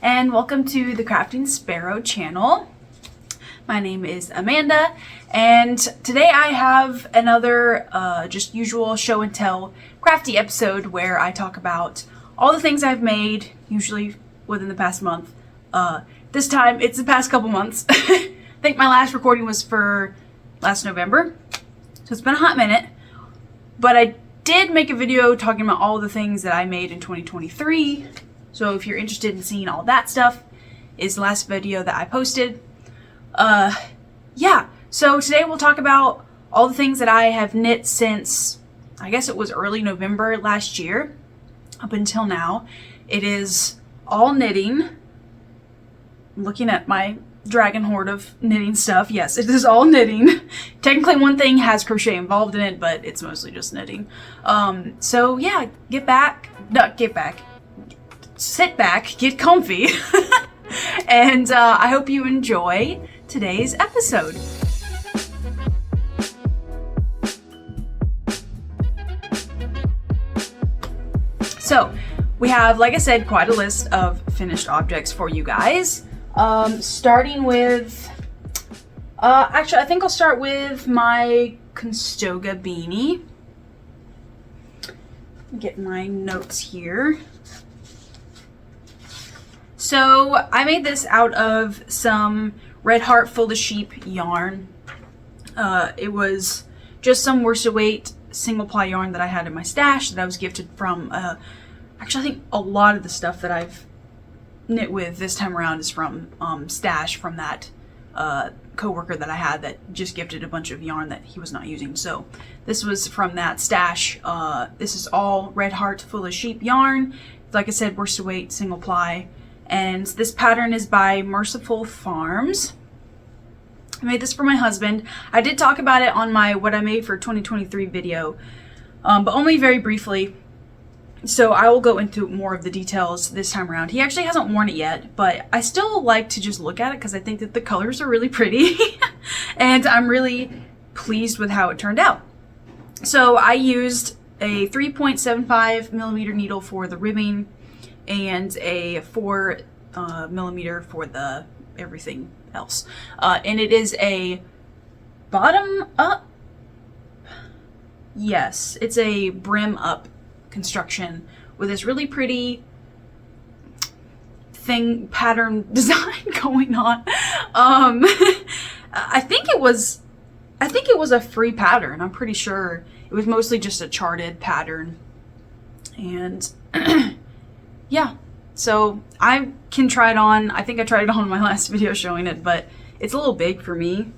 and welcome to the Crafting Sparrow channel. My name is Amanda, and today I have another just usual show and tell crafty episode where I talk about all the things I've made, usually within the past month. This time it's the past couple months. I think my last recording was for last November, so it's been a hot minute, but I did make a video talking about all the things that I made in 2023. So if you're interested in seeing all that stuff, is the last video that I posted. Yeah, so today we'll talk about all the things that I have knit since, I guess it was early November last year, up until now. It is all knitting. I'm looking at my dragon hoard of knitting stuff. Yes, it is all knitting. Technically one thing has crochet involved in it, but it's mostly just knitting. So yeah, sit back, get comfy, and I hope you enjoy today's episode. So we have, like I said, quite a list of finished objects for you guys. Starting with, actually I think I'll start with my Conestoga beanie. Get my notes here. So I made this out of some Red Heart Full of Sheep yarn. It was just some worsted weight single ply yarn that I had in my stash that I was gifted from, actually I think a lot of the stuff that I've knit with this time around is from stash from that co-worker that I had that just gifted a bunch of yarn that he was not using. So this was from that stash. This is all Red Heart Full of Sheep yarn. Like I said, worsted weight single ply. And this pattern is by Merciful Farms. I made this for my husband. I did talk about it on my What I Made for 2023 video, but only very briefly. So I will go into more of the details this time around. He actually hasn't worn it yet, but I still like to just look at it because I think that the colors are really pretty. And I'm really pleased with how it turned out. So I used a 3.75 millimeter needle for the ribbing and a 4 millimeter for the everything else. And it is a bottom up. Yes, it's a brim up construction with this really pretty thing pattern design going on. I think it was a free pattern. I'm pretty sure it was mostly just a charted pattern. And yeah, so I can try it on. I think I tried it on in my last video showing it, but it's a little big for me.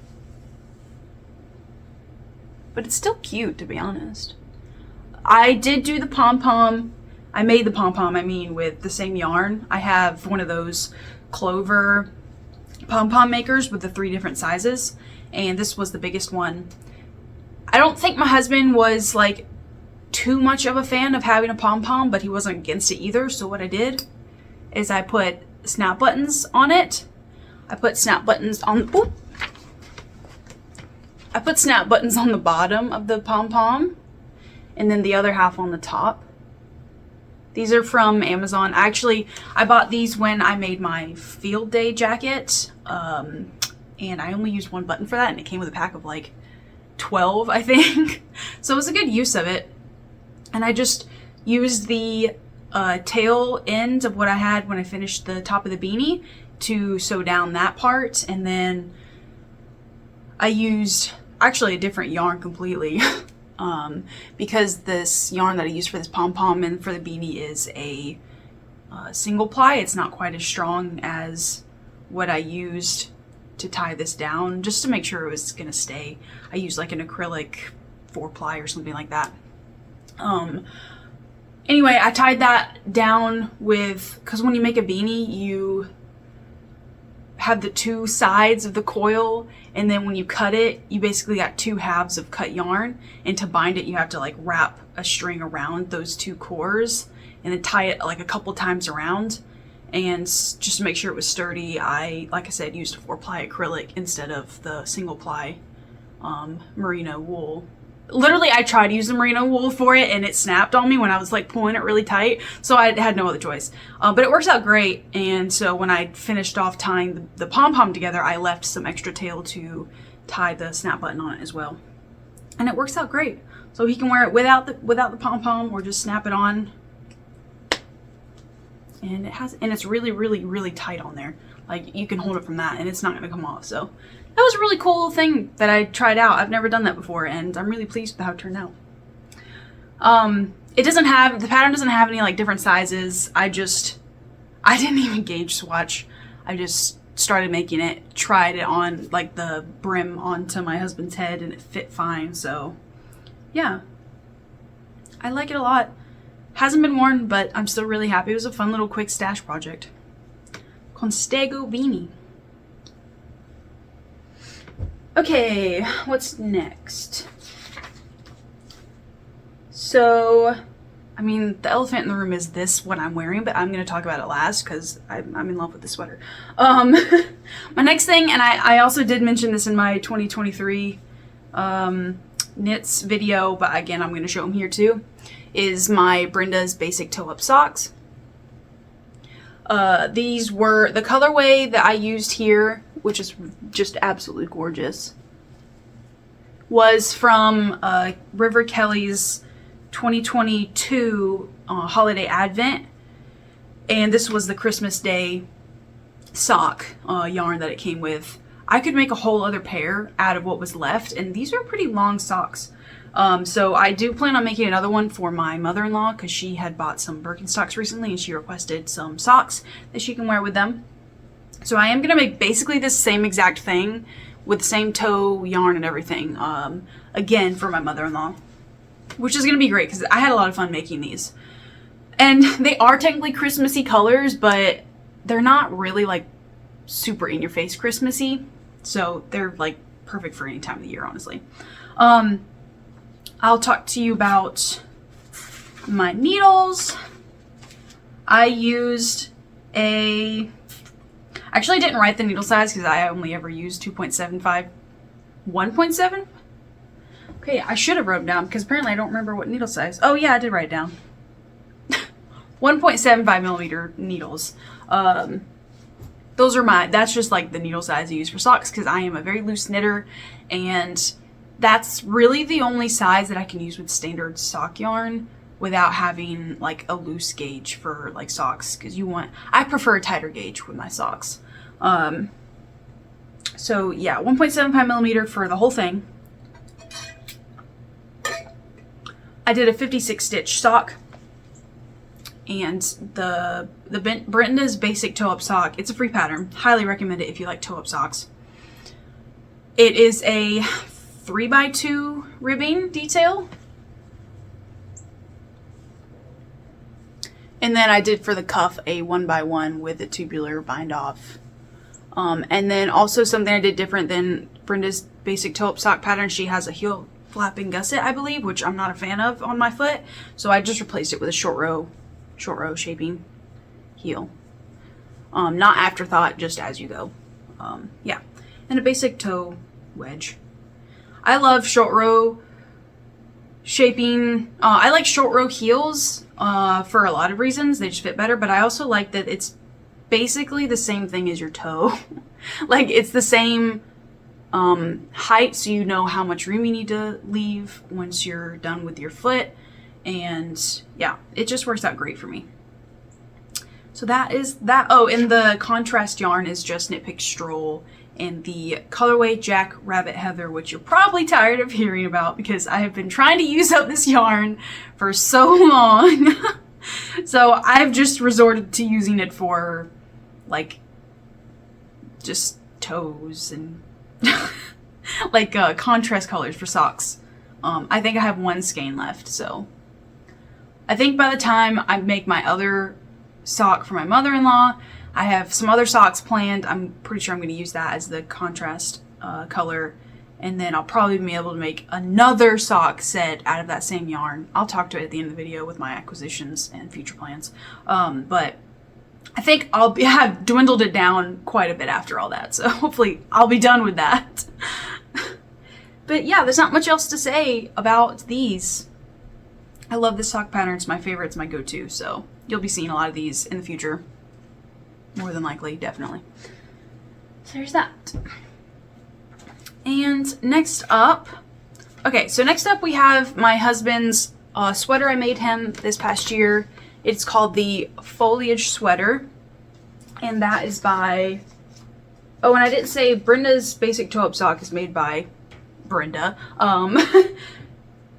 But it's still cute, to be honest. I did do the pom-pom. I made the pom-pom, with the same yarn. I have one of those Clover pom-pom makers with the 3 different sizes, and this was the biggest one. I don't think my husband was like too much of a fan of having a pom-pom, but he wasn't against it either. So what I did is I put snap buttons on it. I put snap buttons on the bottom of the pom-pom, and then the other half on the top. These are from Amazon. Actually, I bought these when I made my field day jacket, and I only used 1 button for that, and it came with a pack of like 12, I think. So it was a good use of it. And I just used the tail end of what I had when I finished the top of the beanie to sew down that part. And then I used actually a different yarn completely because this yarn that I used for this pom-pom and for the beanie is a single ply. It's not quite as strong as what I used to tie this down, just to make sure it was going to stay. I used like an acrylic 4-ply or something like that. Anyway, I tied that down with, because when you make a beanie, you have the 2 sides of the coil, and then when you cut it, you basically got 2 halves of cut yarn, and to bind it, you have to like wrap a string around those 2 cores, and then tie it like a couple times around. And just to make sure it was sturdy, I, like I said, used a 4-ply acrylic instead of the single ply Merino wool literally I tried to use the merino wool for it and it snapped on me when I was like pulling it really tight, so I had no other choice. But it works out great, and so when I finished off tying the pom-pom together, I left some extra tail to tie the snap button on it as well, and it works out great. So he can wear it without the pom-pom or just snap it on, and it's really tight on there. Like, you can hold it from that and it's not going to come off. So that was a really cool thing that I tried out. I've never done that before, and I'm really pleased with how it turned out. The pattern doesn't have any like different sizes. I didn't even gauge swatch. I just started making it, tried it on like the brim onto my husband's head, and it fit fine. So yeah, I like it a lot. Hasn't been worn, but I'm still really happy. It was a fun little quick stash project. Conestoga beanie. Okay, what's next? So, I mean, the elephant in the room is this, what I'm wearing, but I'm going to talk about it last because I'm in love with this sweater. My next thing, and I also did mention this in my 2023 knits video, but again, I'm going to show them here too, is my Brenda's basic toe-up socks. These were the colorway that I used here, which is just absolutely gorgeous, was from River Kelly's 2022 holiday advent, and this was the Christmas Day sock yarn that it came with. I could make a whole other pair out of what was left, and these are pretty long socks. So I do plan on making another one for my mother-in-law because she had bought some Birkenstocks recently and she requested some socks that she can wear with them. So I am going to make basically the same exact thing with the same toe yarn and everything, again for my mother-in-law, which is going to be great because I had a lot of fun making these. And they are technically Christmassy colors, but they're not really like super in-your-face Christmassy. So they're like perfect for any time of the year, honestly. I'll talk to you about my needles. I used actually I didn't write the needle size because I only ever used 2.75, 1.7? Okay, I should have wrote it down because apparently I don't remember what needle size. Oh yeah, I did write it down. 1.75 millimeter needles. That's just like the needle size I use for socks because I am a very loose knitter, and that's really the only size that I can use with standard sock yarn without having like a loose gauge for like socks, because I prefer a tighter gauge with my socks. So yeah, 1.75 millimeter for the whole thing. I did a 56 stitch sock, and the Brenda's basic toe-up sock, it's a free pattern. Highly recommend it if you like toe-up socks. It is a 3x2 ribbing detail. And then I did for the cuff a 1x1 with a tubular bind off. And then also something I did different than Brenda's basic toe-up sock pattern. She has a heel flapping gusset, I believe, which I'm not a fan of on my foot. So I just replaced it with a short row shaping heel. Not afterthought, just as you go. Yeah. And a basic toe wedge. I love short row shaping. I like short row heels for a lot of reasons. They just fit better, but I also like that it's basically the same thing as your toe. Like, it's the same height, so you know how much room you need to leave once you're done with your foot. And yeah, it just works out great for me. So that is that. Oh, and the contrast yarn is just Knitpicks Stroll and the colorway Jack Rabbit Heather, which you're probably tired of hearing about because I have been trying to use up this yarn for so long. So I've just resorted to using it for like just toes and like contrast colors for socks. I think I have one skein left, so I think by the time I make my other sock for my mother-in-law, I have some other socks planned. I'm pretty sure I'm going to use that as the contrast color, and then I'll probably be able to make another sock set out of that same yarn. I'll talk to it at the end of the video with my acquisitions and future plans. But I think I'll have dwindled it down quite a bit after all that, so hopefully I'll be done with that. But yeah, there's not much else to say about these. I love this sock pattern. It's my favorite. It's my go-to. So you'll be seeing a lot of these in the future. More than likely, definitely. So there's that. And next up, okay, so next up we have my husband's sweater I made him this past year. It's called the Foliage sweater. And that is by, oh, and I didn't say Brenda's basic toe-up sock is made by Brenda.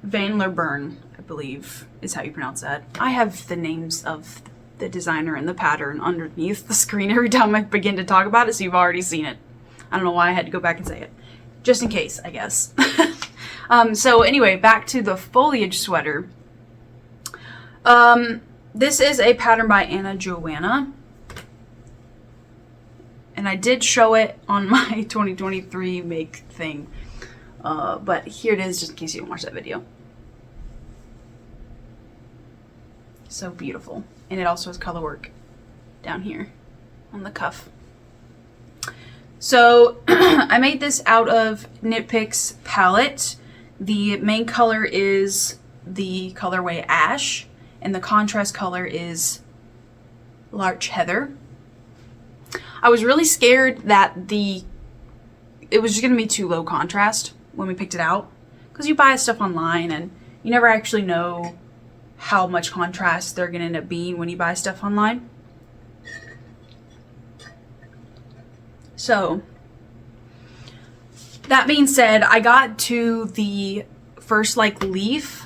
Vanlerberghe, I believe is how you pronounce that. I have the names of the designer and the pattern underneath the screen every time I begin to talk about it, so you've already seen it. I don't know why I had to go back and say it. Just in case, I guess. So anyway, back to the Foliage sweater. This is a pattern by Johanna. And I did show it on my 2023 make thing. But here it is, just in case you didn't watch that video. So beautiful. And it also has color work down here on the cuff. So I made this out of Knitpicks palette. The main color is the colorway Ash, and the contrast color is Larch Heather. I was really scared that it was just going to be too low contrast when we picked it out, because you buy stuff online and you never actually know how much contrast they're going to end up being when you buy stuff online. So that being said, I got to the first like leaf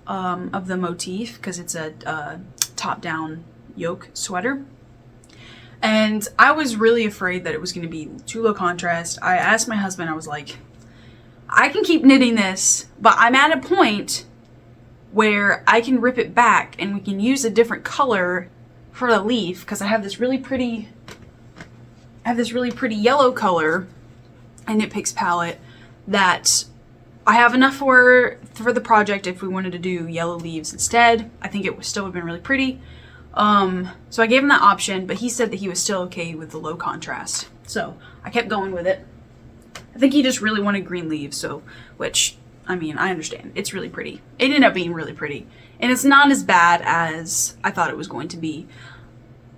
of the motif, because it's a top-down yoke sweater. And I was really afraid that it was going to be too low contrast. I asked my husband, I was like, I can keep knitting this, but I'm at a point where I can rip it back and we can use a different color for the leaf, because I have this really pretty yellow color in Knitpicks palette that I have enough for the project if we wanted to do yellow leaves instead. I think it would still have been really pretty. So I gave him that option, but he said that he was still okay with the low contrast. So I kept going with it. I think he just really wanted green leaves, so, which, I mean, I understand. It's really pretty. It ended up being really pretty. And it's not as bad as I thought it was going to be.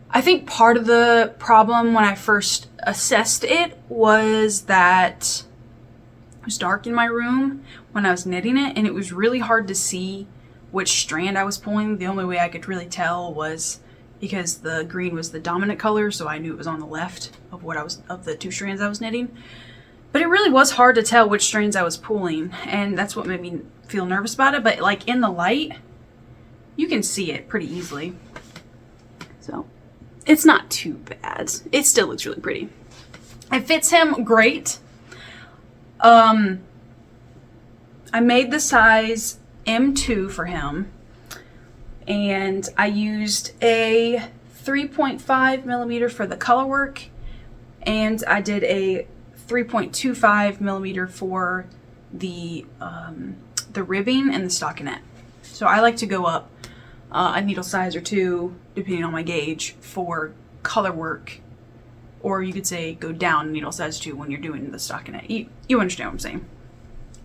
I think part of the problem when I first assessed it was that it was dark in my room when I was knitting it, and it was really hard to see which strand I was pulling. The only way I could really tell was because the green was the dominant color, so I knew it was on the left of the two strands I was knitting. But it really was hard to tell which strands I was pulling, and that's what made me feel nervous about it. But like in the light, you can see it pretty easily. So it's not too bad. It still looks really pretty. It fits him great. I made the size M2 for him, and I used a 3.5 millimeter for the color work, and I did a 3.25 millimeter for the ribbing and the stockinette. So I like to go up a needle size or two, depending on my gauge, for color work, or you could say go down a needle size 2 when you're doing the stockinette. You understand what I'm saying.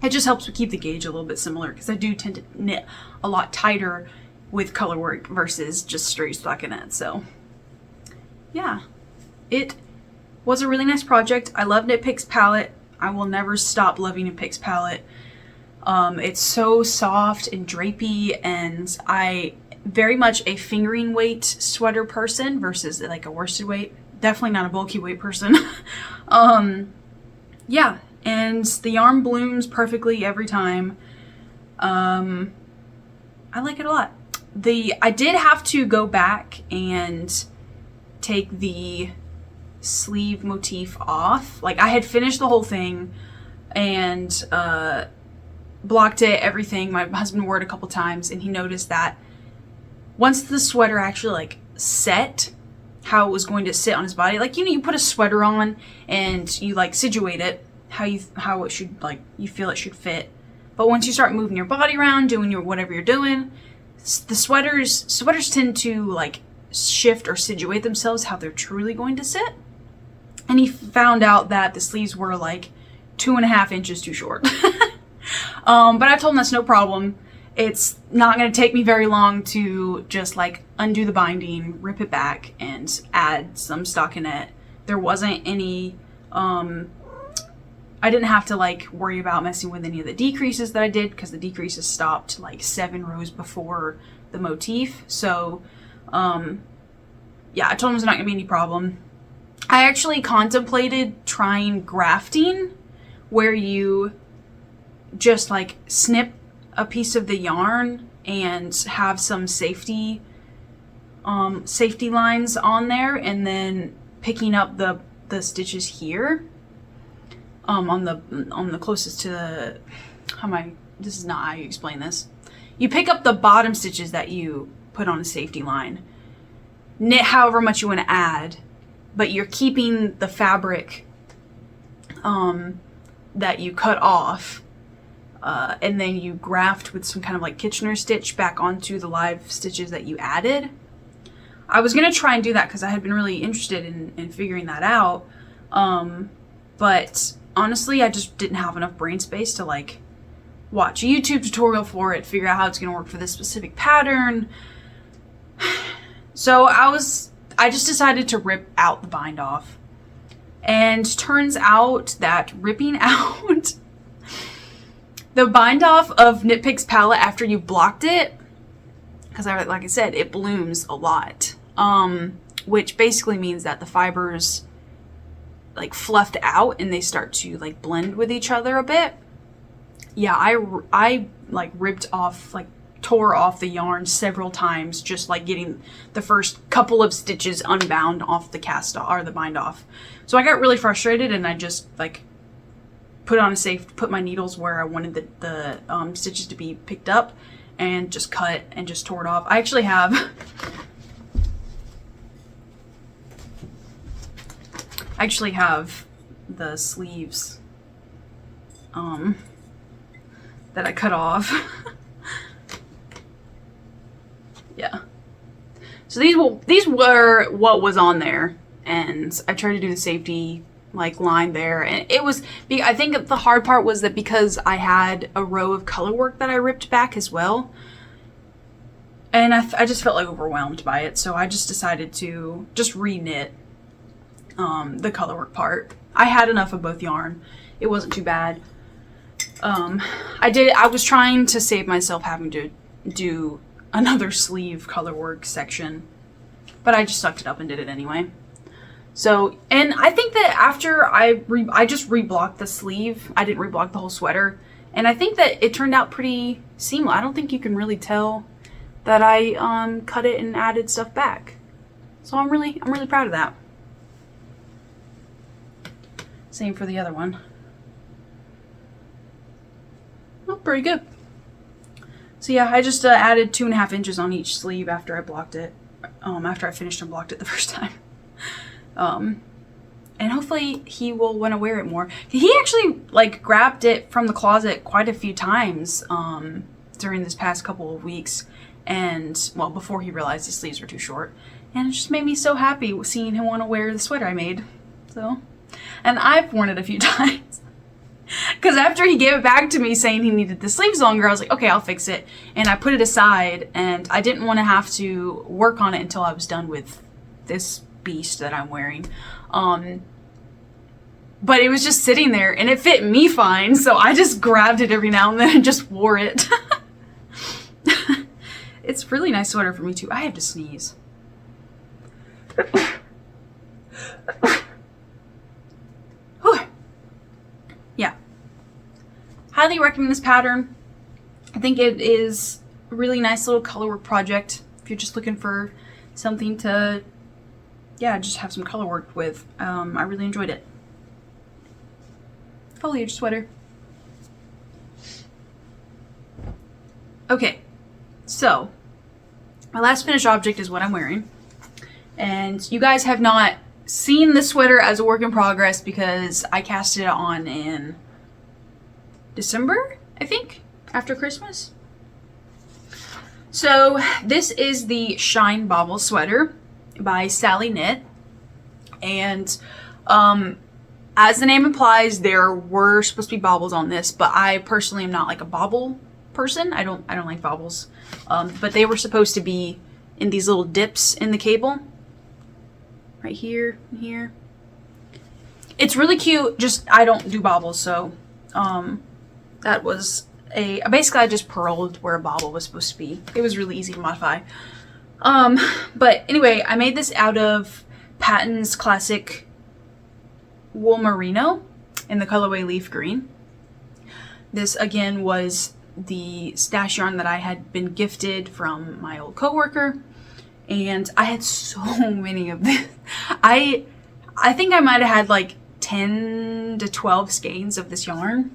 It just helps to keep the gauge a little bit similar, because I do tend to knit a lot tighter with color work versus just straight stockinette. So yeah, it was a really nice project. I love Knitpicks palette. I will never stop loving Knitpicks palette. It's so soft and drapey, and I very much a fingering weight sweater person versus like a worsted weight. Definitely not a bulky weight person. Yeah, and the yarn blooms perfectly every time. I like it a lot. I did have to go back and take the sleeve motif off. Like, I had finished the whole thing and blocked it, everything. My husband wore it a couple times, and he noticed that once the sweater actually like set how it was going to sit on his body, like, you know, you put a sweater on and you like situate it how it should, like, you feel it should fit. But once you start moving your body around, doing whatever you're doing, the sweaters tend to like shift or situate themselves how they're truly going to sit. And he found out that the sleeves were like 2.5 inches too short. But I told him that's no problem. It's not going to take me very long to just like undo the binding, rip it back, and add some stockinette. There wasn't any, I didn't have to like worry about messing with any of the decreases that I did, because the decreases stopped like 7 rows before the motif. So, yeah, I told him it's not going to be any problem. I actually contemplated trying grafting, where you just like snip a piece of the yarn and have some safety lines on there, and then picking up the stitches here on the closest to the, this is not how you explain this. You pick up the bottom stitches that you put on a safety line, knit however much you want to add, but you're keeping the fabric that you cut off, and then you graft with some kind of like Kitchener stitch back onto the live stitches that you added. I was going to try and do that because I had been really interested in figuring that out, but honestly I just didn't have enough brain space to like watch a YouTube tutorial for it, figure out how it's going to work for this specific pattern. So I just decided to rip out the bind off, and turns out that ripping out the bind off of Knitpicks palette after you blocked it, because like I said, it blooms a lot, which basically means that the fibers like fluffed out and they start to like blend with each other a bit. Yeah, I like ripped off, like tore off the yarn several times, just like getting the first couple of stitches unbound off the cast off, or the bind off. So I got really frustrated, and I just like put my needles where I wanted the stitches to be picked up, and just cut and just tore it off. I actually have the sleeves that I cut off. Yeah. So these were what was on there, and I tried to do the safety like line there, and it was, I think the hard part was that because I had a row of Colorwork that I ripped back as well, and I just felt like overwhelmed by it, so I just decided to just re-knit the Colorwork part. I had enough of both yarn. It wasn't too bad. I was trying to save myself having to do another sleeve Colorwork section, but I just sucked it up and did it anyway. So, and I think that after I just reblocked the sleeve, I didn't reblock the whole sweater, and I think that it turned out pretty seamless. I don't think you can really tell that I cut it and added stuff back. So I'm really proud of that. Same for the other one. Oh, pretty good. So yeah, I just added 2.5 inches on each sleeve after I blocked it. After I finished and blocked it the first time. And hopefully he will want to wear it more. He actually like grabbed it from the closet quite a few times during this past couple of weeks, and well, before he realized his sleeves were too short, and it just made me so happy seeing him want to wear the sweater I made. So, and I've worn it a few times. Because after he gave it back to me saying he needed the sleeves longer, I was like, okay, I'll fix it. And I put it aside, and I didn't want to have to work on it until I was done with this beast that I'm wearing. But it was just sitting there, and it fit me fine, so I just grabbed it every now and then and just wore it. It's a really nice sweater for me too. I have to sneeze. Yeah. Highly recommend this pattern. I think it is a really nice little colorwork project if you're just looking for something to, yeah, just have some color work with. I really enjoyed it. Foliage sweater. Okay, so my last finished object is what I'm wearing. And you guys have not seen the sweater as a work in progress because I cast it on in December, I think, after Christmas. So this is the Shine Bobble sweater by Sallyknit, and As the name implies, there were supposed to be bobbles on this, but I personally am not like a bobble person. I don't like bobbles. But they were supposed to be in these little dips in the cable. Right here and here. It's really cute, just I don't do bobbles, so that was basically I just purled where a bobble was supposed to be. It was really easy to modify. But anyway, I made this out of Paton's classic wool merino in the colorway leaf green. This again was the stash yarn that I had been gifted from my old coworker, and I had so many of this. I think I might have had like 10 to 12 skeins of this yarn.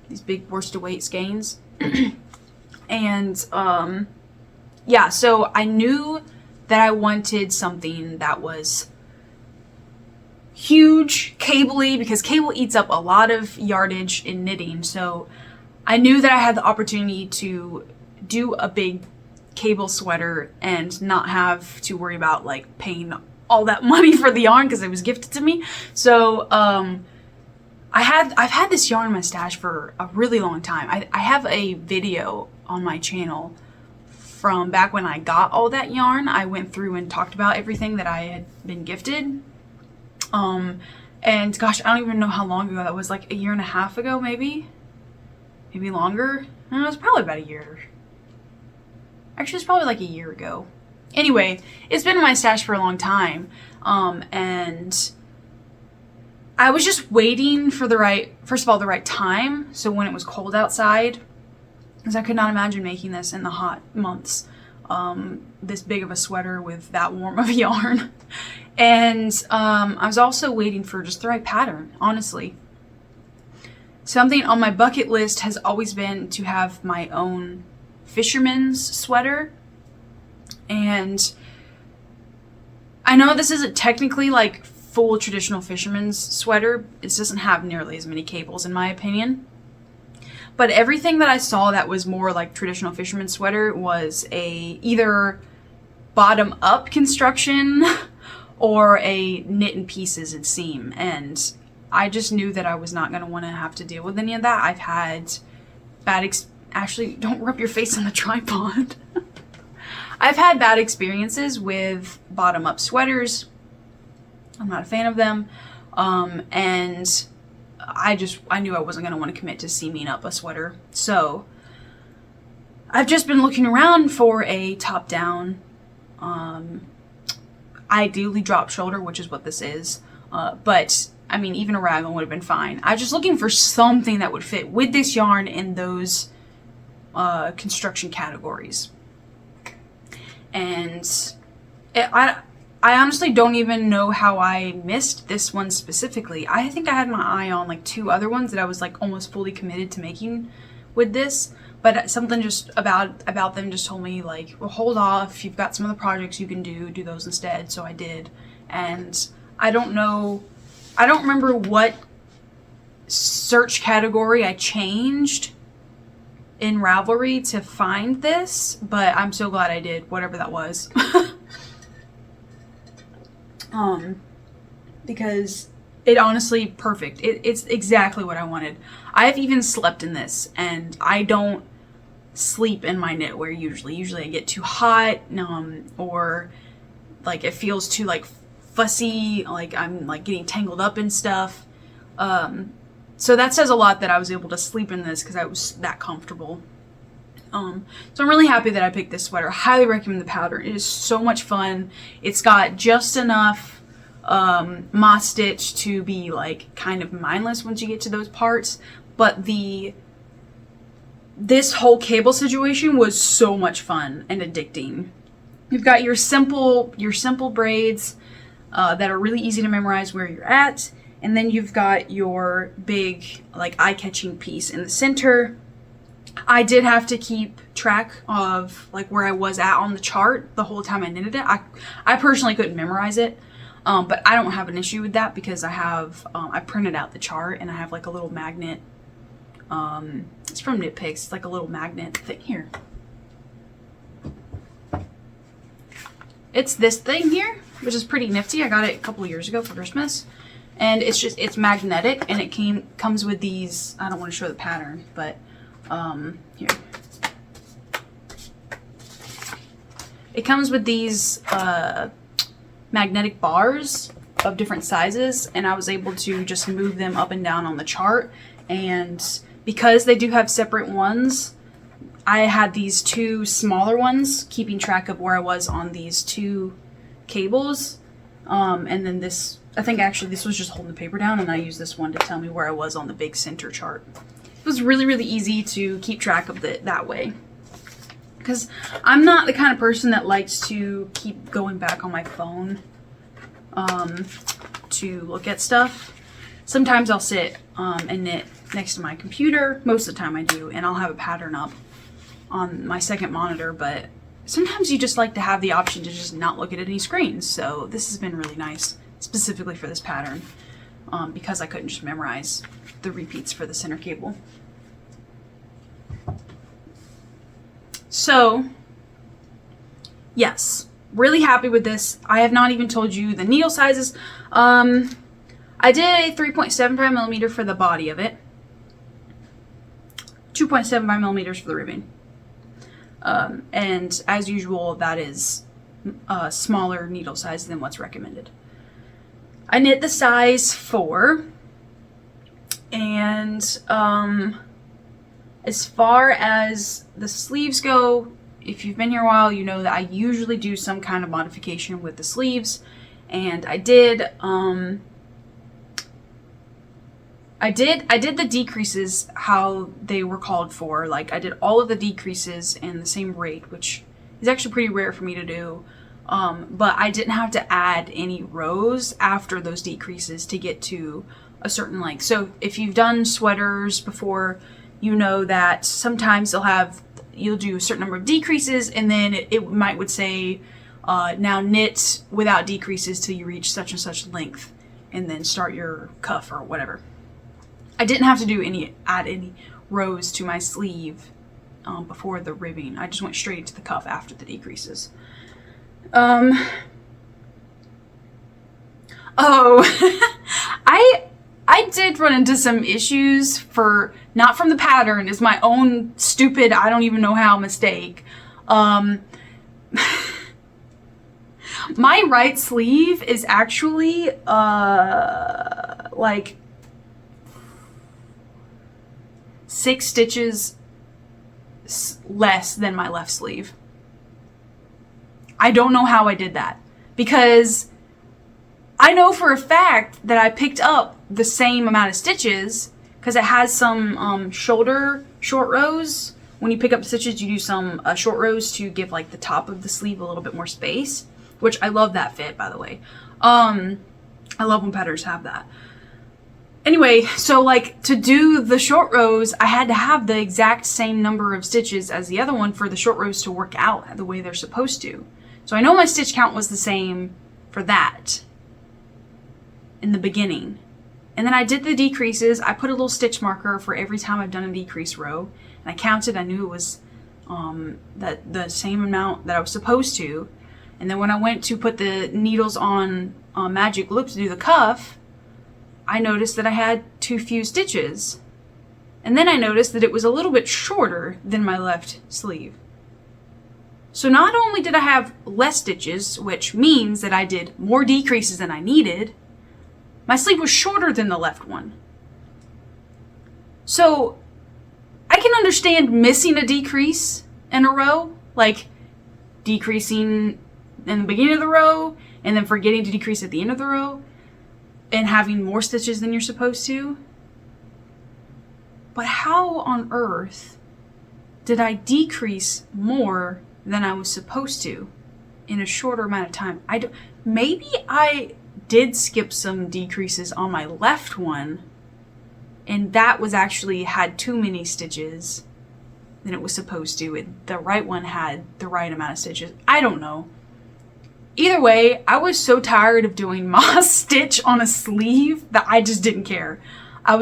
These big worsted weight skeins. And yeah, so I knew that I wanted something that was huge, cable-y, because cable eats up a lot of yardage in knitting. So I knew that I had the opportunity to do a big cable sweater and not have to worry about like paying all that money for the yarn because it was gifted to me. So I've had this yarn in my stash for a really long time. I have a video on my channel from back when I got all that yarn. I went through and talked about everything that I had been gifted. And gosh, I don't even know how long ago that was, like a year and a half ago, maybe longer. No, it was probably about a year. Actually, it's probably like a year ago. Anyway, it's been in my stash for a long time. And I was just waiting for the right time. So when it was cold outside, because I could not imagine making this in the hot months. This big of a sweater with that warm of yarn. And I was also waiting for just the right pattern, honestly. Something on my bucket list has always been to have my own fisherman's sweater. And I know this isn't technically like full traditional fisherman's sweater. It doesn't have nearly as many cables in my opinion. But everything that I saw that was more like traditional fisherman's sweater was either bottom up construction or a knit in pieces and seam. And I just knew that I was not going to want to have to deal with any of that. I've had Ashley, don't rub your face on the tripod. I've had bad experiences with bottom up sweaters. I'm not a fan of them. And I knew I wasn't going to want to commit to seaming up a sweater. So I've just been looking around for a top down, ideally drop shoulder, which is what this is. But I mean, even a raglan would have been fine. I was just looking for something that would fit with this yarn in those construction categories. And I honestly don't even know how I missed this one specifically. I think I had my eye on like 2 other ones that I was like almost fully committed to making with this. But something just about them just told me like, well, hold off. You've got some other projects you can do those instead. So I did. And I don't remember what search category I changed in Ravelry to find this, but I'm so glad I did, whatever that was. Because it honestly perfect. It's exactly what I wanted. I've even slept in this, and I don't sleep in my knitwear usually. Usually I get too hot, or like it feels too like fussy, like I'm like getting tangled up in stuff. So that says a lot that I was able to sleep in this because I was that comfortable. So I'm really happy that I picked this sweater. Highly recommend the pattern. It is so much fun. It's got just enough moss stitch to be like kind of mindless once you get to those parts. But this whole cable situation was so much fun and addicting. You've got your simple braids that are really easy to memorize where you're at. And then you've got your big, like, eye-catching piece in the center. I did have to keep track of, like, where I was at on the chart the whole time I knitted it. I personally couldn't memorize it, but I don't have an issue with that because I printed out the chart and I have, like, a little magnet. It's from Knitpicks. It's, like, a little magnet thing here. It's this thing here, which is pretty nifty. I got it a couple of years ago for Christmas. And it's magnetic, and it comes with these, I don't want to show the pattern, but here. It comes with these magnetic bars of different sizes, and I was able to just move them up and down on the chart. And because they do have separate ones, I had these two smaller ones keeping track of where I was on these two cables. And then this, I think actually this was just holding the paper down, and I used this one to tell me where I was on the big center chart. It was really, really easy to keep track of it that way. Because I'm not the kind of person that likes to keep going back on my phone to look at stuff. Sometimes I'll sit and knit next to my computer. Most of the time I do, and I'll have a pattern up on my second monitor, but sometimes you just like to have the option to just not look at any screens. So this has been really nice, specifically for this pattern, because I couldn't just memorize the repeats for the center cable. So, yes, really happy with this. I have not even told you the needle sizes. I did a 3.75 millimeter for the body of it, 2.75 millimeters for the ribbing. And as usual, that is a smaller needle size than what's recommended. I knit the size 4, and as far as the sleeves go, if you've been here a while, you know that I usually do some kind of modification with the sleeves, and I did the decreases how they were called for. Like, I did all of the decreases in the same rate, which is actually pretty rare for me to do. But I didn't have to add any rows after those decreases to get to a certain length. So if you've done sweaters before, you know that sometimes you'll do a certain number of decreases, and then it would say, now knit without decreases till you reach such and such length, and then start your cuff or whatever. I didn't have to add any rows to my sleeve before the ribbing. I just went straight to the cuff after the decreases. I did run into some issues not from the pattern, it's my own stupid, I don't even know how mistake. My right sleeve is actually like 6 stitches less than my left sleeve. I don't know how I did that, because I know for a fact that I picked up the same amount of stitches, because it has some shoulder short rows. When you pick up stitches, you do some short rows to give like the top of the sleeve a little bit more space, which I love that fit, by the way. I love when patterns have that. Anyway, so like to do the short rows, I had to have the exact same number of stitches as the other one for the short rows to work out the way they're supposed to. So I know my stitch count was the same for that in the beginning. And then I did the decreases. I put a little stitch marker for every time I've done a decrease row. And I counted, I knew it was the same amount that I was supposed to. And then when I went to put the needles on magic loop to do the cuff, I noticed that I had too few stitches. And then I noticed that it was a little bit shorter than my left sleeve. So not only did I have less stitches, which means that I did more decreases than I needed, my sleeve was shorter than the left one. So I can understand missing a decrease in a row, like decreasing in the beginning of the row and then forgetting to decrease at the end of the row and having more stitches than you're supposed to. But how on earth did I decrease more than I was supposed to in a shorter amount of time? Maybe I did skip some decreases on my left one, and that was actually had too many stitches than it was supposed to, and the right one had the right amount of stitches. I don't know. Either way, I was so tired of doing moss stitch on a sleeve that I just didn't care. I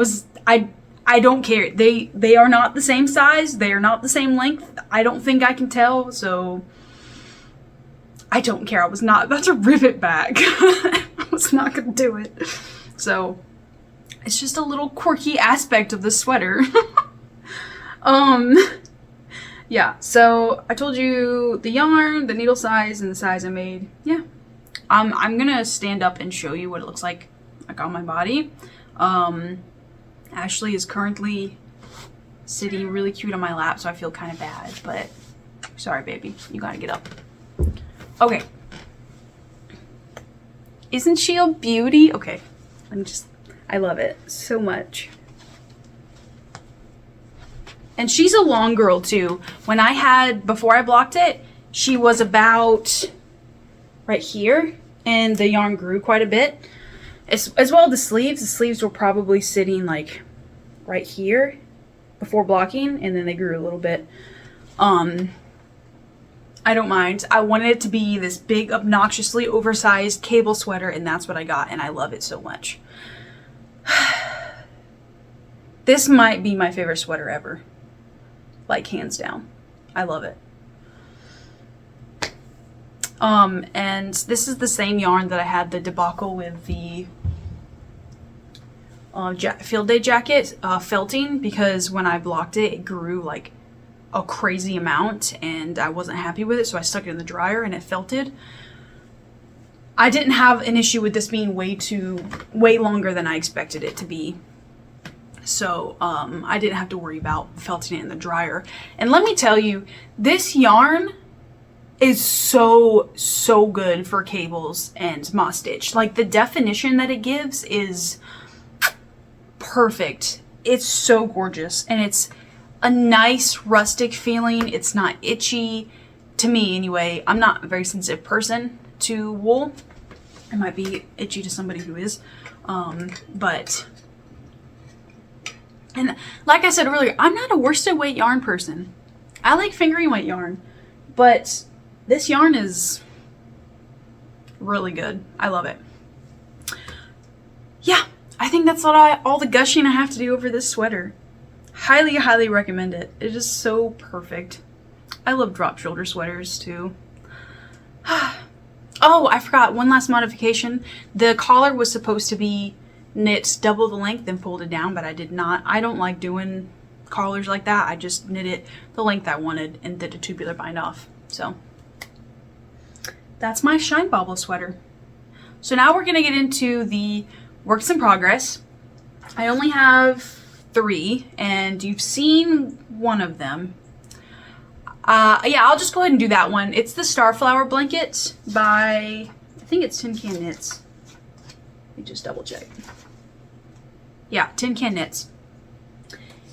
don't care. They are not the same size. They are not the same length. I don't think I can tell, so I don't care. I was not about to rip it back. I was not going to do it. So it's just a little quirky aspect of the sweater. Yeah, so I told you the yarn, the needle size, and the size I made. Yeah. I'm gonna stand up and show you what it looks like on my body. Ashley is currently sitting really cute on my lap, so I feel kind of bad, but sorry, baby. You gotta get up. Okay. Isn't she a beauty? Okay. I love it so much. And she's a long girl too. Before I blocked it, she was about right here, and the yarn grew quite a bit. As well as the sleeves were probably sitting like right here before blocking, and then they grew a little bit. I don't mind. I wanted it to be this big, obnoxiously oversized cable sweater, and that's what I got, and I love it so much. This might be my favorite sweater ever. Like, hands down. I love it. And this is the same yarn that I had the debacle with the field day jacket felting, because when I blocked it, it grew like a crazy amount and I wasn't happy with it, so I stuck it in the dryer and it felted. I didn't have an issue with this being way longer than I expected it to be. So I didn't have to worry about felting it in the dryer. And let me tell you, this yarn is so good for cables and moss stitch. Like, the definition that it gives is perfect. It's so gorgeous, and it's a nice rustic feeling. It's not itchy, to me anyway. I'm not a very sensitive person to wool. It might be itchy to somebody who is, but, and like I said earlier, I'm not a worsted weight yarn person. I like fingering weight yarn, but this yarn is really good. I love it. Yeah, I think that's all the gushing I have to do over this sweater. Highly recommend it. It is so perfect. I love drop shoulder sweaters too. Oh, I forgot one last modification. The collar was supposed to be knit double the length and folded down, but I did not. I don't like doing collars like that. I just knit it the length I wanted and did a tubular bind off. So that's my Shine Bobble sweater. So now we're gonna get into the works in progress. I only have 3, and you've seen one of them. Yeah, I'll just go ahead and do that one. It's the Starflower blanket by, I think it's Tin Can Knits. Let me just double check. Yeah, Tin Can Knits.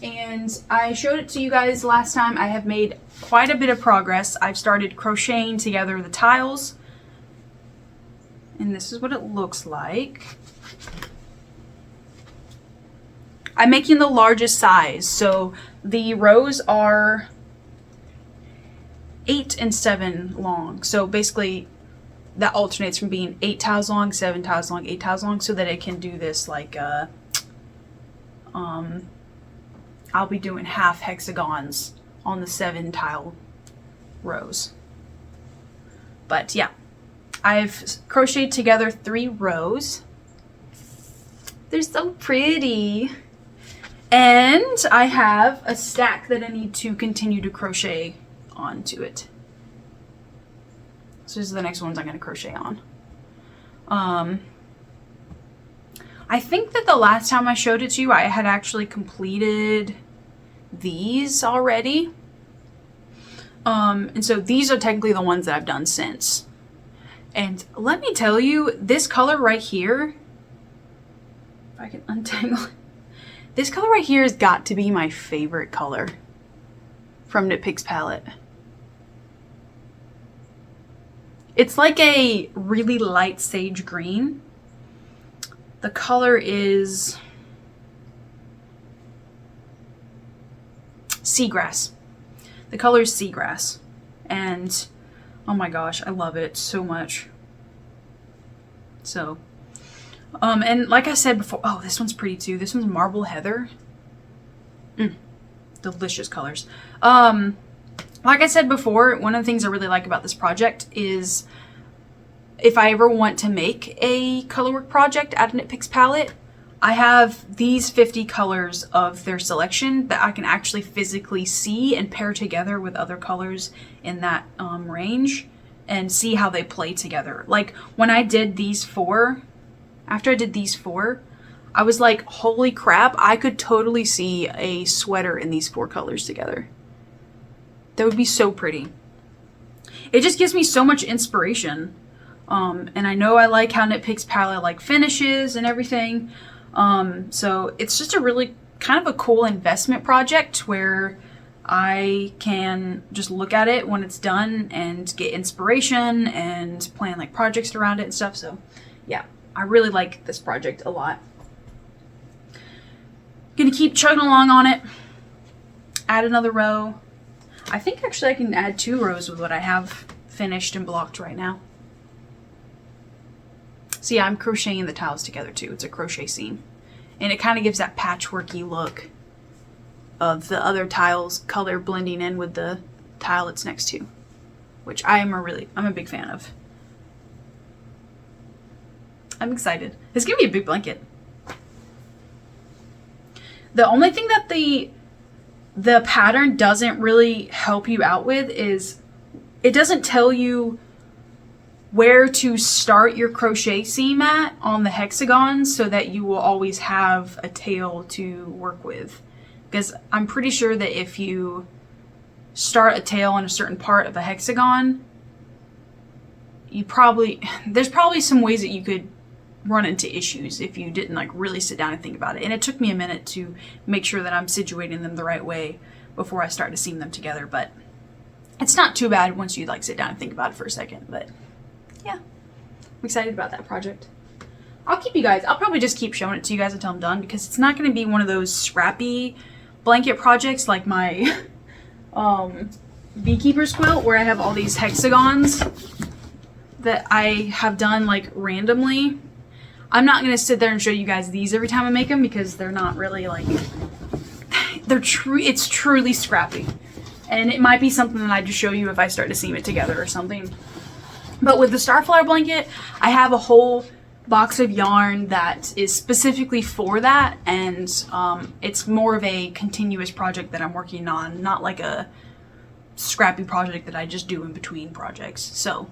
And I showed it to you guys last time. I have made quite a bit of progress. I've started crocheting together the tiles. And this is what it looks like. I'm making the largest size. So the rows are 8 and 7 long. So basically that alternates from being 8 tiles long, 7 tiles long, 8 tiles long, so that it can do this like I'll be doing half hexagons on the 7 tile rows. But yeah, I've crocheted together 3 rows. They're so pretty. And I have a stack that I need to continue to crochet onto it. So these are the next ones I'm going to crochet on. I think that the last time I showed it to you, I had actually completed these already. And so these are technically the ones that I've done since. And let me tell you, this color right here, if I can untangle it, this color right here has got to be my favorite color from Knitpicks palette. It's like a really light sage green. The color is seagrass. The color is seagrass. And oh my gosh, I love it so much. So, and like I said before, oh, this one's pretty too. This one's Marble Heather. Delicious colors. Like I said before, one of the things I really like about this project is if I ever want to make a colorwork project out of Knitpicks palette, I have these 50 colors of their selection that I can actually physically see and pair together with other colors in that range and see how they play together. Like when I did these 4, after I did these 4, I was like, holy crap, I could totally see a sweater in these 4 colors together. That would be so pretty. It just gives me so much inspiration. And I know I like how Knitpicks palette like finishes and everything. So it's just a really kind of a cool investment project where I can just look at it when it's done and get inspiration and plan like projects around it and stuff. So yeah, I really like this project a lot. Gonna keep chugging along on it. Add another row. I think actually I can add 2 rows with what I have finished and blocked right now. So yeah, I'm crocheting the tiles together too. It's a crochet seam. And it kind of gives that patchworky look of the other tiles color blending in with the tile it's next to, which I'm a big fan of. I'm excited. It's gonna be a big blanket. The only thing that the pattern doesn't really help you out with is it doesn't tell you where to start your crochet seam at on the hexagons so that you will always have a tail to work with. Because I'm pretty sure that if you start a tail on a certain part of a hexagon, there's probably some ways that you could run into issues if you didn't like really sit down and think about it. And it took me a minute to make sure that I'm situating them the right way before I start to seam them together. But it's not too bad once you like sit down and think about it for a second. But yeah, I'm excited about that project. I'll probably just keep showing it to you guys until I'm done, because it's not going to be one of those scrappy blanket projects like my beekeeper's quilt where I have all these hexagons that I have done like randomly. I'm not going to sit there and show you guys these every time I make them, because they're not really like, it's truly scrappy. And it might be something that I just show you if I start to seam it together or something. But with the Starflower blanket, I have a whole box of yarn that is specifically for that, and it's more of a continuous project that I'm working on, not like a scrappy project that I just do in between projects. So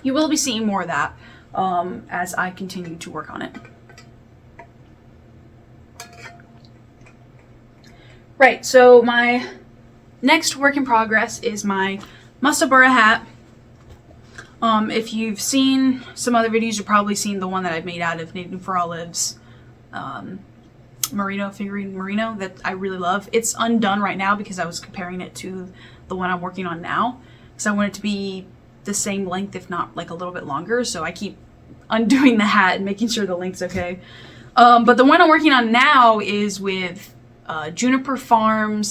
you will be seeing more of that as I continue to work on it. Right, so my next work in progress is my Musselburgh hat. If you've seen some other videos, you've probably seen the one that I've made out of Knitting for Olive's Merino, figurine Merino, that I really love. It's undone right now because I was comparing it to the one I'm working on now, because I want it to be the same length, if not like a little bit longer. So I keep undoing the hat and making sure the length's okay. But the one I'm working on now is with Juniper Moon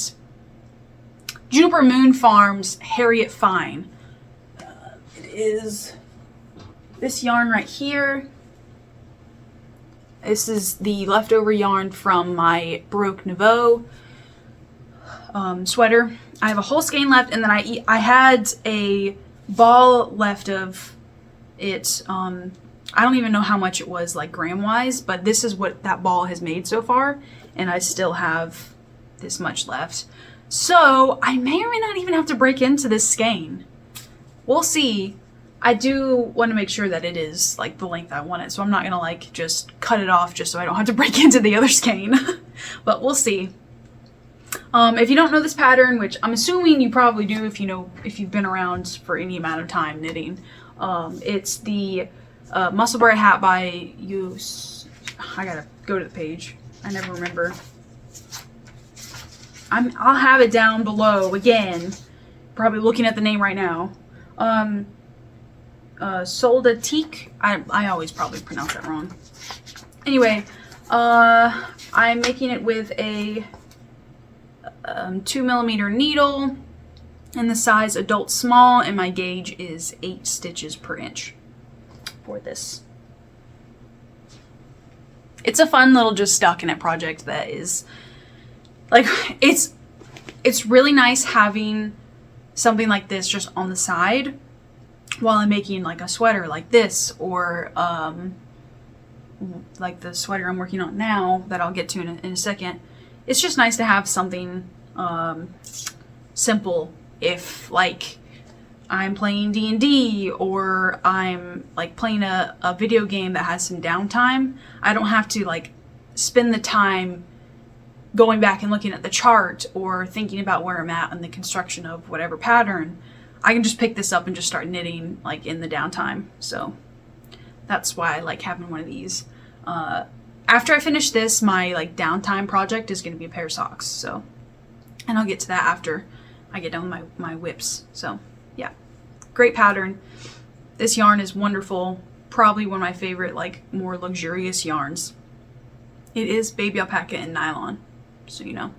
Farms Harriot Fine. Is this yarn right here. This is the leftover yarn from my Baroque Nouveau sweater. I have a whole skein left, and then I had a ball left of it. I don't even know how much it was like gram wise, but this is what that ball has made so far, and I still have this much left. So I may or may not even have to break into this skein. We'll see. I do want to make sure that it is like the length I want it, so I'm not gonna like just cut it off just so I don't have to break into the other skein. But we'll see. If you don't know this pattern, which I'm assuming you probably do if you've been around for any amount of time knitting, it's the Musselburgh hat by I gotta go to the page. I never remember. I'll have it down below again. Probably looking at the name right now. Ysolda Teague. I always probably pronounce that wrong. Anyway, I'm making it with a 2mm needle in the size adult small, and my gauge is 8 stitches per inch for this. It's a fun little just stockinette project that is like, it's really nice having something like this just on the side while I'm making like a sweater like this, or like the sweater I'm working on now that I'll get to in a second. It's just nice to have something simple if like I'm playing D&D or I'm like playing a video game that has some downtime. I don't have to like spend the time going back and looking at the chart or thinking about where I'm at in the construction of whatever pattern. I can just pick this up and just start knitting like in the downtime. So that's why I like having one of these. After I finish this, my like downtime project is going to be a pair of socks. So, and I'll get to that after I get done with my whips. So yeah, great pattern. This yarn is wonderful. Probably one of my favorite, like more luxurious yarns. It is baby alpaca and nylon, so you know.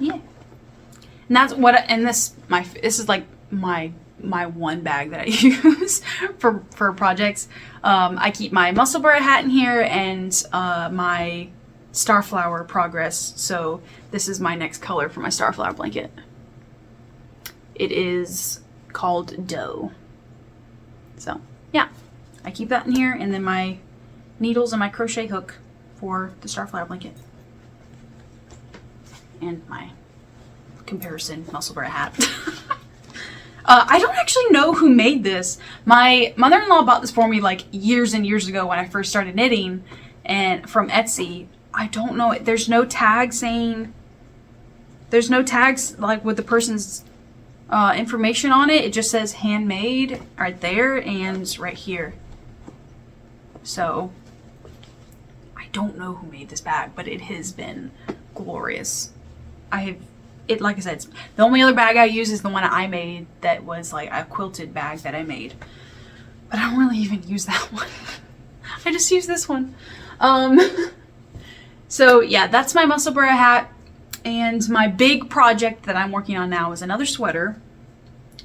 Yeah, and that's what. And this is like my one bag that I use for projects. I keep my Musselburgh hat in here and my Starflower Progress. So this is my next color for my Starflower blanket. It is called Dough. So yeah, I keep that in here, and then my needles and my crochet hook for the Starflower blanket. And my comparison Musselburgh hat. I don't actually know who made this. My mother-in-law bought this for me like years and years ago when I first started knitting, and from Etsy. I don't know. There's no tag saying, there's no tags like with the person's information on it. It just says handmade right there and right here. So I don't know who made this bag, but it has been glorious. Like I said, it's, the only other bag I use is the one I made that was like a quilted bag that I made. But I don't really even use that one. I just use this one. So yeah, that's my Musselburgh hat. And my big project that I'm working on now is another sweater.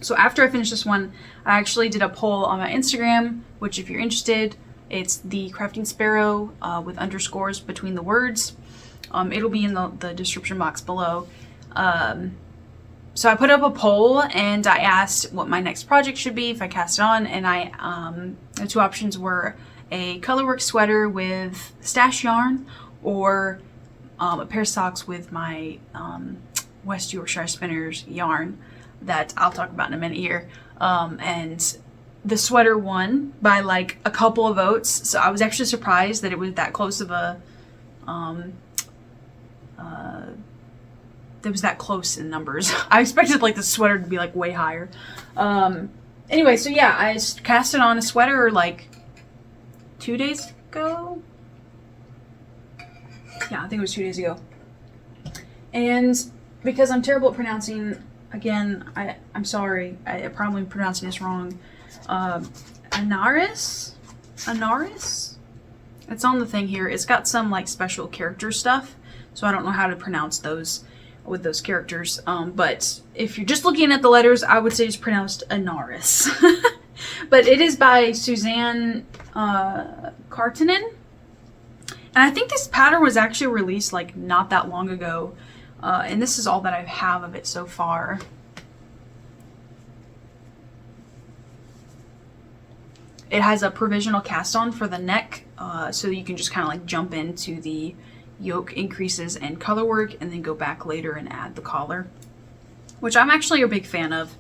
So after I finish this one, I actually did a poll on my Instagram, which if you're interested, it's the Crafting Sparrow with underscores between the words. It'll be in the description box below. So I put up a poll and I asked what my next project should be if I cast it on, and the two options were a Colorwork sweater with stash yarn or a pair of socks with my West Yorkshire Spinners yarn that I'll talk about in a minute here. And the sweater won by like a couple of votes, so I was actually surprised that it was that close of a it was that close in numbers. I expected like the sweater to be like way higher. Anyway, so yeah, I cast it on a sweater like 2 days ago. Yeah, I think it was 2 days ago. And because I'm terrible at pronouncing, again, I'm sorry, I'm probably pronouncing this wrong. Anaris? It's on the thing here. It's got some like special character stuff, so I don't know how to pronounce those with those characters. But if you're just looking at the letters, I would say it's pronounced Anaris. But it is by Susanna Kaartinen. And I think this pattern was actually released like not that long ago. And this is all that I have of it so far. It has a provisional cast on for the neck, so you can just kind of like jump into the yoke increases and color work and then go back later and add the collar, which I'm actually a big fan of,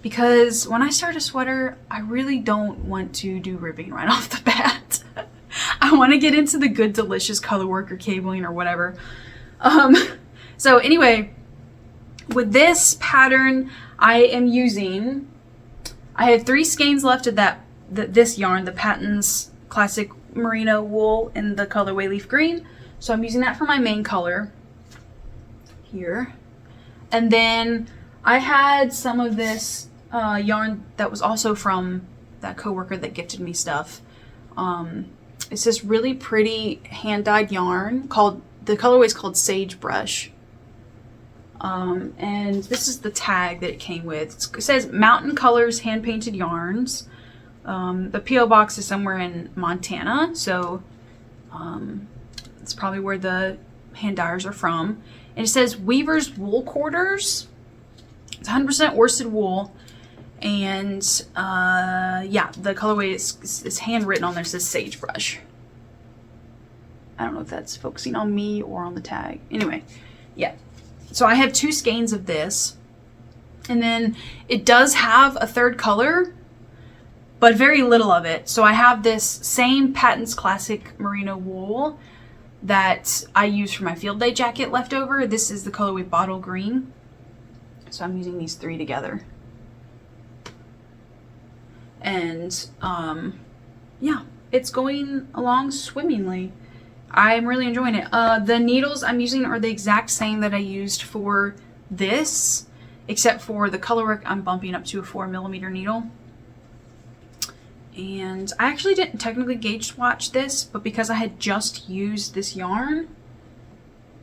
because when I start a sweater, I really don't want to do ribbing right off the bat. I want to get into the good, delicious color work or cabling or whatever. So anyway, with this pattern, I have 3 skeins left of this yarn, the Paton's Classic Merino wool in the colorway leaf green. So I'm using that for my main color here. And then I had some of this yarn that was also from that coworker that gifted me stuff. It's this really pretty hand-dyed yarn the colorway is called Sagebrush. And this is the tag that it came with. It says Mountain Colors Hand-Painted Yarns. The P.O. box is somewhere in Montana, so it's probably where the hand dyers are from. And it says Weaver's Wool Quarters. It's 100% worsted wool. And yeah, the colorway is handwritten on there. It says Sagebrush. I don't know if that's focusing on me or on the tag. Anyway, yeah. So I have 2 skeins of this. And then it does have a third color, but very little of it. So I have this same Paton's Classic Merino wool that I use for my field day jacket left over. This is the colorway Bottle Green. So I'm using these 3 together. And yeah, it's going along swimmingly. I'm really enjoying it. The needles I'm using are the exact same that I used for this, except for the Colorwork I'm bumping up to a 4mm needle. And I actually didn't technically gauge swatch this, but because I had just used this yarn,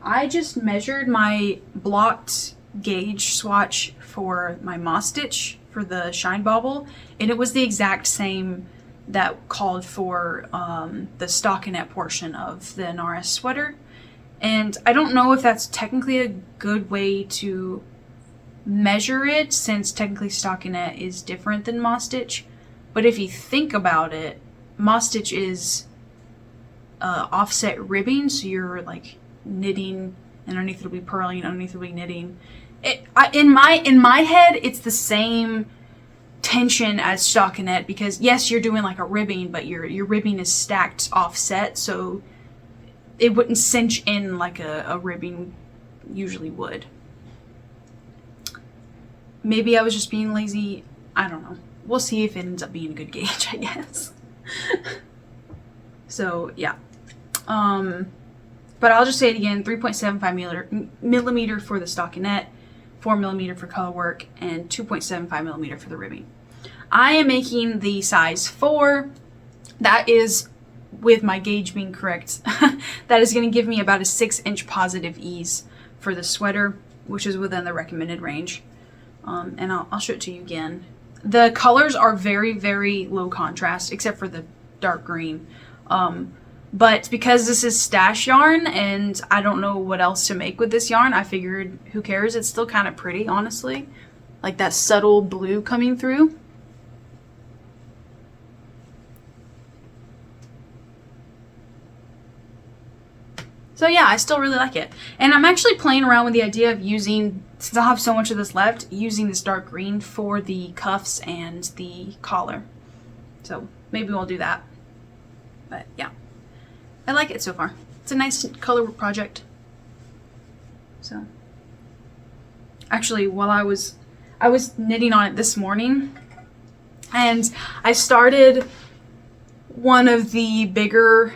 I just measured my blocked gauge swatch for my moss stitch for the Shine Bobble, and it was the exact same that called for the stockinette portion of the Anarâš sweater. And I don't know if that's technically a good way to measure it, since technically stockinette is different than moss stitch. But if you think about it, moss stitch is offset ribbing, so you're like knitting, and underneath it'll be purling, underneath it'll be knitting. In my head, it's the same tension as stockinette, because yes, you're doing like a ribbing, but your ribbing is stacked offset, so it wouldn't cinch in like a ribbing usually would. Maybe I was just being lazy. I don't know. We'll see if it ends up being a good gauge, I guess. So yeah. But I'll just say it again, 3.75 millimeter for the stockinette, 4mm for Colorwork, and 2.75mm for the ribbing. I am making the size 4. That is, with my gauge being correct, that is going to give me about a 6-inch positive ease for the sweater, which is within the recommended range. And I'll show it to you again. The colors are very, very low contrast, except for the dark green. But because this is stash yarn and I don't know what else to make with this yarn, I figured who cares? It's still kind of pretty, honestly. Like that subtle blue coming through. So yeah, I still really like it. And I'm actually playing around with the idea of using, since I have so much of this left, using this dark green for the cuffs and the collar. So maybe we'll do that. But yeah. I like it so far. It's a nice color project. So, actually, while I was knitting on it this morning, and I started one of the bigger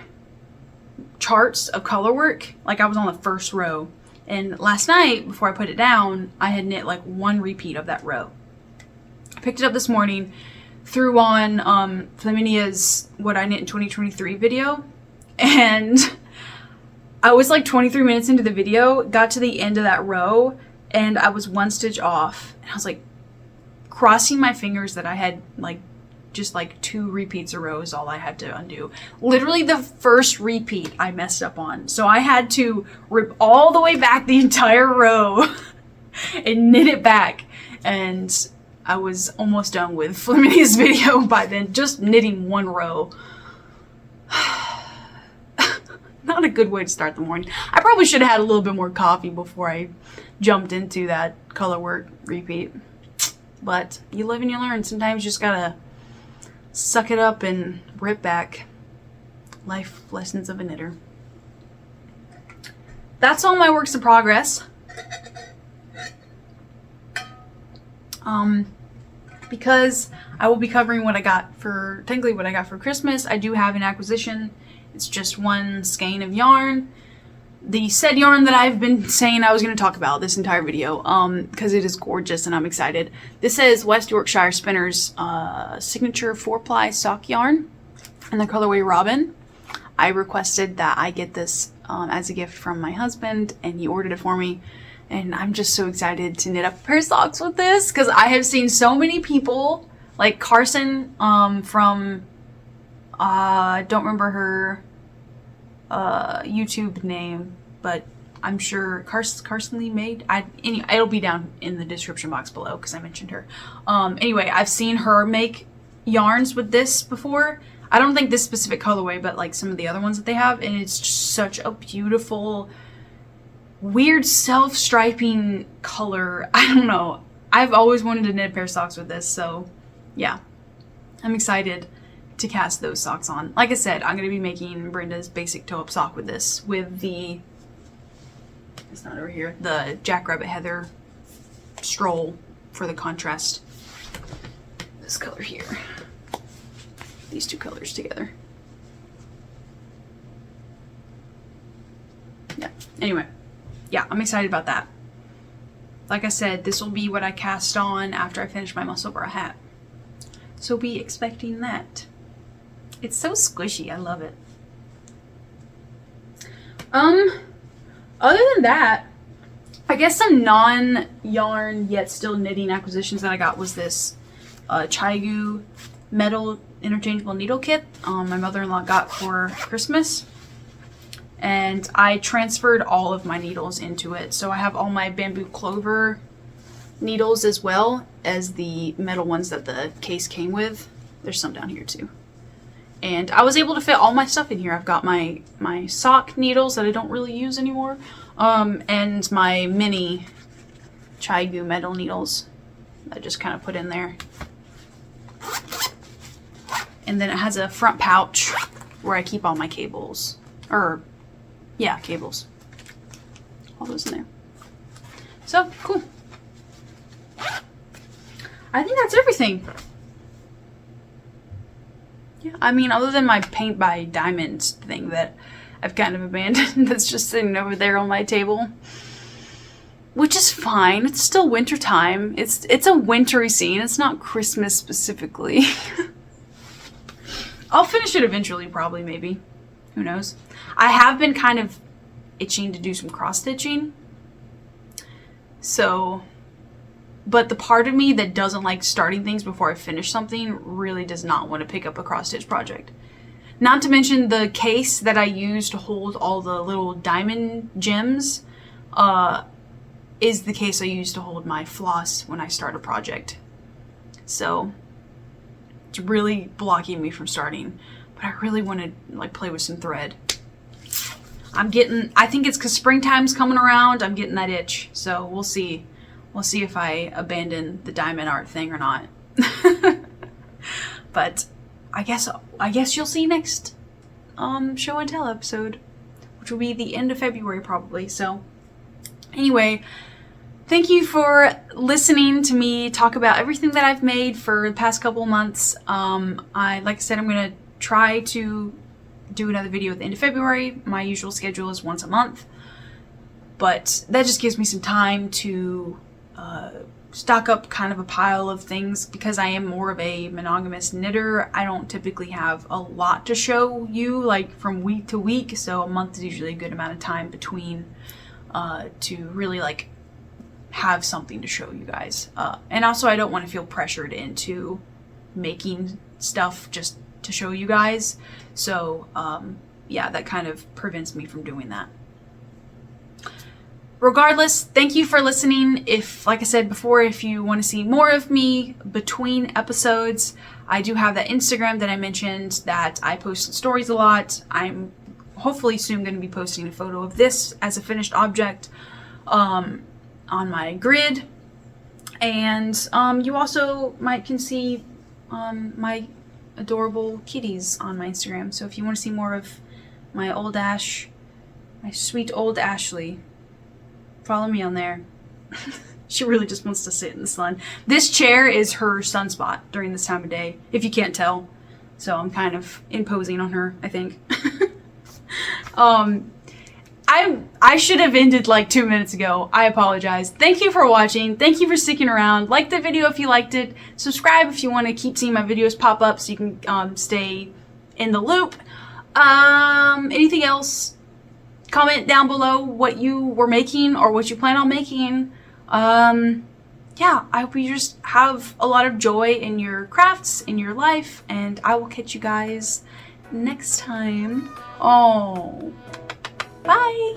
charts of Colorwork. Like I was on the first row, and last night before I put it down, I had knit like 1 repeat of that row. I picked it up this morning, threw on Flaminia's What I Knit in 2023 video. And I was like 23 minutes into the video, got to the end of that row, and I was 1 stitch off. And I was like crossing my fingers that I had like just like 2 repeats a row is all I had to undo. Literally the first repeat I messed up on. So I had to rip all the way back the entire row and knit it back. And I was almost done with Flaminia's video by then, just knitting 1 row. Not a good way to start the morning. I probably should have had a little bit more coffee before I jumped into that Colorwork repeat. But you live and you learn. Sometimes you just gotta suck it up and rip back. Life lessons of a knitter. That's all my works in progress. Because I will be covering what I got for, technically what I got for Christmas, I do have an acquisition. It's just 1 skein of yarn. The said yarn that I've been saying I was going to talk about this entire video, because it is gorgeous and I'm excited. This is West Yorkshire Spinners signature 4-ply sock yarn in the colorway Robin. I requested that I get this as a gift from my husband, and he ordered it for me. And I'm just so excited to knit up a pair of socks with this, because I have seen so many people, like Carson from... I don't remember her YouTube name, but I'm sure Kaartinen made. Anyway, it'll be down in the description box below because I mentioned her. Anyway, I've seen her make yarns with this before. I don't think this specific colorway, but like some of the other ones that they have, and it's just such a beautiful, weird self-striping color. I don't know. I've always wanted to knit a pair of socks with this, so yeah. I'm excited to cast those socks on. Like I said, I'm going to be making Brenda's basic toe-up sock with this, with the, it's not over here, the Jackrabbit Heather Stroll for the contrast. This color here. These two colors together. Yeah, anyway. Yeah, I'm excited about that. Like I said, this will be what I cast on after I finish my Musselburgh hat. So be expecting that. It's so squishy. I love it. Other than that, I guess some non-yarn yet still knitting acquisitions that I got was this Teague metal interchangeable needle kit my mother-in-law got for Christmas. And I transferred all of my needles into it. So I have all my bamboo clover needles as well as the metal ones that the case came with. There's some down here too. And I was able to fit all my stuff in here. I've got my sock needles that I don't really use anymore. And my mini Teague metal needles that I just kind of put in there. And then it has a front pouch where I keep all my cables. Yeah, cables. All those in there. So, cool. I think that's everything. Yeah, I mean, other than my paint by diamonds thing that I've kind of abandoned that's just sitting over there on my table. Which is fine. It's still winter time. It's a wintry scene. It's not Christmas specifically. I'll finish it eventually, probably, maybe. Who knows? I have been kind of itching to do some cross stitching. So, but the part of me that doesn't like starting things before I finish something really does not want to pick up a cross stitch project. Not to mention the case that I use to hold all the little diamond gems is the case I use to hold my floss when I start a project. So, it's really blocking me from starting. But I really want to like play with some thread. I think it's because springtime's coming around. I'm getting that itch. So we'll see. We'll see if I abandon the diamond art thing or not. But I guess you'll see next show and tell episode, which will be the end of February probably. So anyway, thank you for listening to me talk about everything that I've made for the past couple of months. Like I said, I'm gonna try to do another video at the end of February. My usual schedule is once a month, but that just gives me some time to stock up kind of a pile of things because I am more of a monogamous knitter. I don't typically have a lot to show you like from week to week, so a month is usually a good amount of time between to really like have something to show you guys. And also I don't want to feel pressured into making stuff just to show you guys. So yeah, that kind of prevents me from doing that. Regardless, thank you for listening. If, like I said before, if you want to see more of me between episodes, I do have that Instagram that I mentioned that I post in stories a lot. I'm hopefully soon going to be posting a photo of this as a finished object on my grid. And you also can see my adorable kitties on my Instagram. So if you want to see more of my old Ash, my sweet old Ashley, follow me on there. She really just wants to sit in the sun. This chair is her sunspot during this time of day, if you can't tell. So I'm kind of imposing on her, I think. I should have ended like 2 minutes ago. I apologize. Thank you for watching. Thank you for sticking around. Like the video if you liked it. Subscribe if you want to keep seeing my videos pop up so you can stay in the loop. Anything else? Comment down below what you were making or what you plan on making. Yeah, I hope you just have a lot of joy in your crafts, in your life, and I will catch you guys next time. Oh, bye!